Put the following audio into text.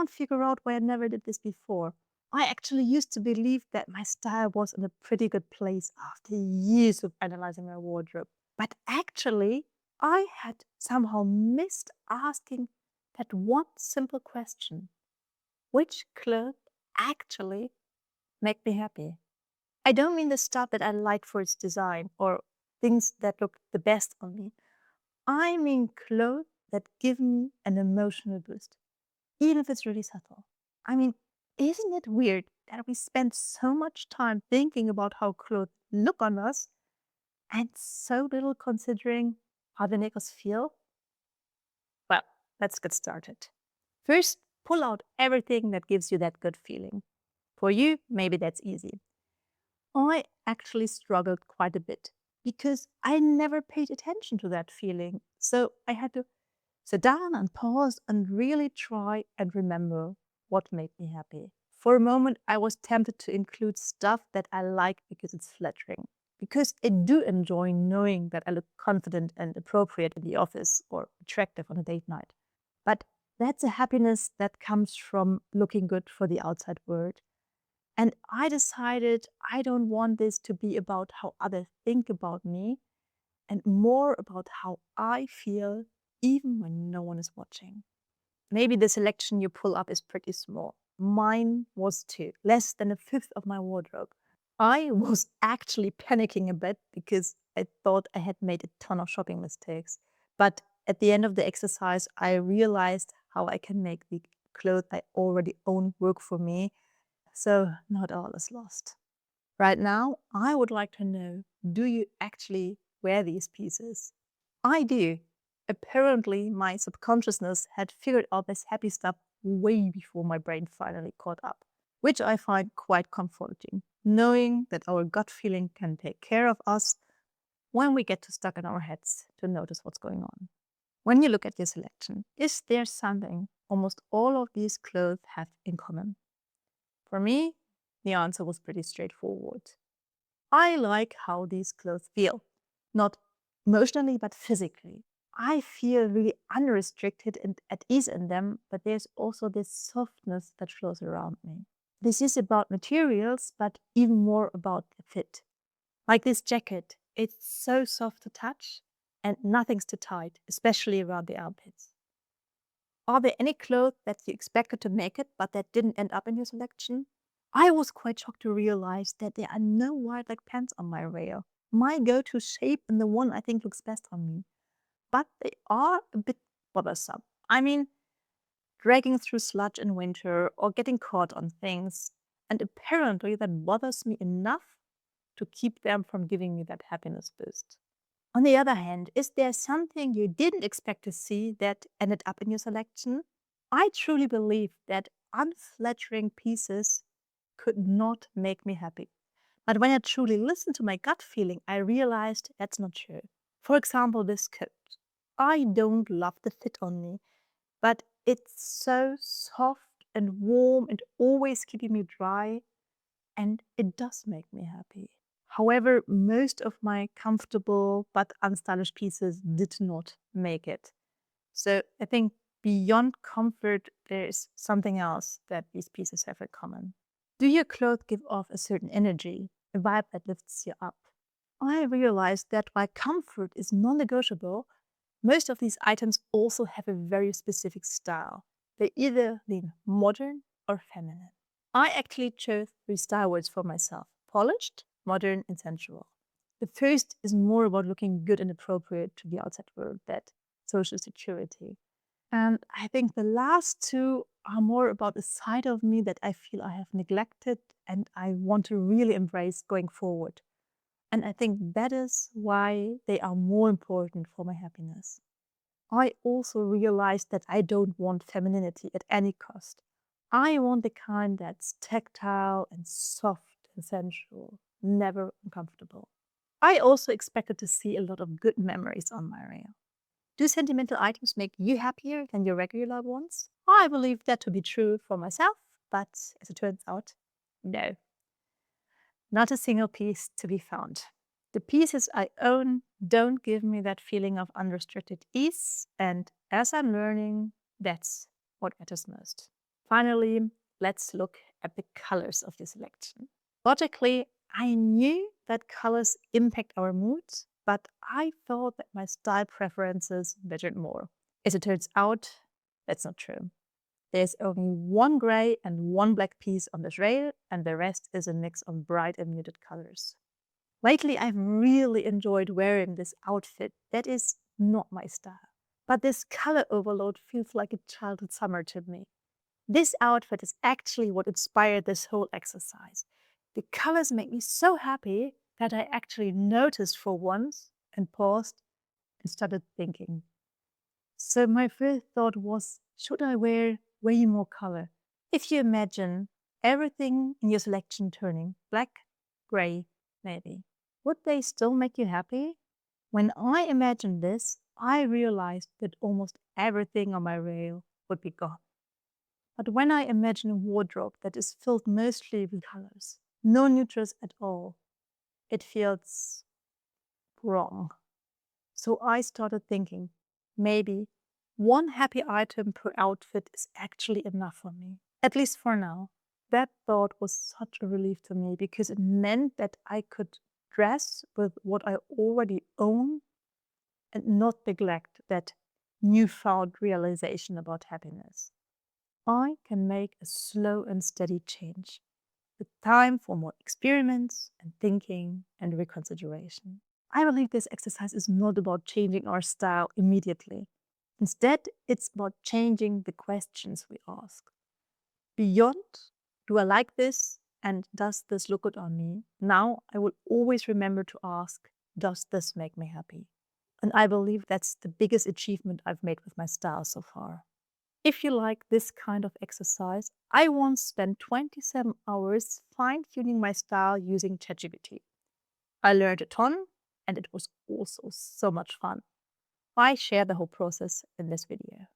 can't figure out why I never did this before. I actually used to believe that my style was in a pretty good place after years of analyzing my wardrobe. But actually, I had somehow missed asking that one simple question: which clothes actually make me happy? I don't mean the stuff that I like for its design or things that look the best on me. I mean clothes that give me an emotional boost, even if it's really subtle. I mean, isn't it weird that we spend so much time thinking about how clothes look on us and so little considering how they make us feel? Well, let's get started. First, pull out everything that gives you that good feeling. For you, maybe that's easy. I actually struggled quite a bit because I never paid attention to that feeling. So I had to sit down and pause and really try and remember what made me happy. For a moment, I was tempted to include stuff that I like because it's flattering. Because I do enjoy knowing that I look confident and appropriate in the office or attractive on a date night. But that's a happiness that comes from looking good for the outside world. And I decided I don't want this to be about how others think about me and more about how I feel even when no one is watching. Maybe the selection you pull up is pretty small. Mine was too, less than a fifth of my wardrobe. I was actually panicking a bit because I thought I had made a ton of shopping mistakes. But at the end of the exercise, I realized how I can make the clothes I already own work for me. So not all is lost. Right now, I would like to know, do you actually wear these pieces? I do. Apparently, my subconsciousness had figured out this happy stuff way before my brain finally caught up, which I find quite comforting, knowing that our gut feeling can take care of us when we get too stuck in our heads to notice what's going on. When you look at your selection, is there something almost all of these clothes have in common? For me, the answer was pretty straightforward. I like how these clothes feel, not emotionally, but physically. I feel really unrestricted and at ease in them, but there's also this softness that flows around me. This is about materials, but even more about the fit. Like this jacket, it's so soft to touch and nothing's too tight, especially around the armpits. Are there any clothes that you expected to make it, but that didn't end up in your selection? I was quite shocked to realize that there are no wide leg pants on my rail. My go-to shape and the one I think looks best on me. But they are a bit bothersome. I mean, dragging through sludge in winter or getting caught on things. And apparently that bothers me enough to keep them from giving me that happiness boost. On the other hand, is there something you didn't expect to see that ended up in your selection? I truly believe that unflattering pieces could not make me happy. But when I truly listened to my gut feeling, I realized that's not true. For example, this coat. I don't love the fit on me, but it's so soft and warm and always keeping me dry, and it does make me happy. However, most of my comfortable but unstylish pieces did not make it. So I think beyond comfort, there's something else that these pieces have in common. Do your clothes give off a certain energy, a vibe that lifts you up? I realized that while comfort is non negotiable, most of these items also have a very specific style. They either lean modern or feminine. I actually chose three style words for myself: polished, modern, and sensual. The first is more about looking good and appropriate to the outside world, that social security. And I think the last two are more about a side of me that I feel I have neglected and I want to really embrace going forward. And I think that is why they are more important for my happiness. I also realized that I don't want femininity at any cost. I want the kind that's tactile and soft and sensual, never uncomfortable. I also expected to see a lot of good memories on my rail. Do sentimental items make you happier than your regular ones? I believe that to be true for myself, but as it turns out, no. Not a single piece to be found. The pieces I own don't give me that feeling of unrestricted ease, and as I'm learning, that's what matters most. Finally, let's look at the colors of the selection. Logically, I knew that colors impact our moods, but I thought that my style preferences mattered more. As it turns out, that's not true. There's only one gray and one black piece on the trail, and the rest is a mix of bright and muted colors. Lately, I've really enjoyed wearing this outfit that is not my style, but this color overload feels like a childhood summer to me. This outfit is actually what inspired this whole exercise. The colors make me so happy that I actually noticed for once and paused and started thinking. So my first thought was, should I wear way more color? If you imagine everything in your selection turning black, gray, maybe, would they still make you happy? When I imagined this, I realized that almost everything on my rail would be gone. But when I imagine a wardrobe that is filled mostly with colors, no neutrals at all, it feels wrong. So I started thinking, maybe one happy item per outfit is actually enough for me, at least for now. That thought was such a relief to me because it meant that I could dress with what I already own and not neglect that newfound realization about happiness. I can make a slow and steady change with time for more experiments and thinking and reconsideration. I believe this exercise is not about changing our style immediately. Instead, it's about changing the questions we ask. Beyond, do I like this? And does this look good on me? Now I will always remember to ask, does this make me happy? And I believe that's the biggest achievement I've made with my style so far. If you like this kind of exercise, I once spent 27 hours fine-tuning my style using ChatGPT. I learned a ton, and it was also so much fun. I share the whole process in this video.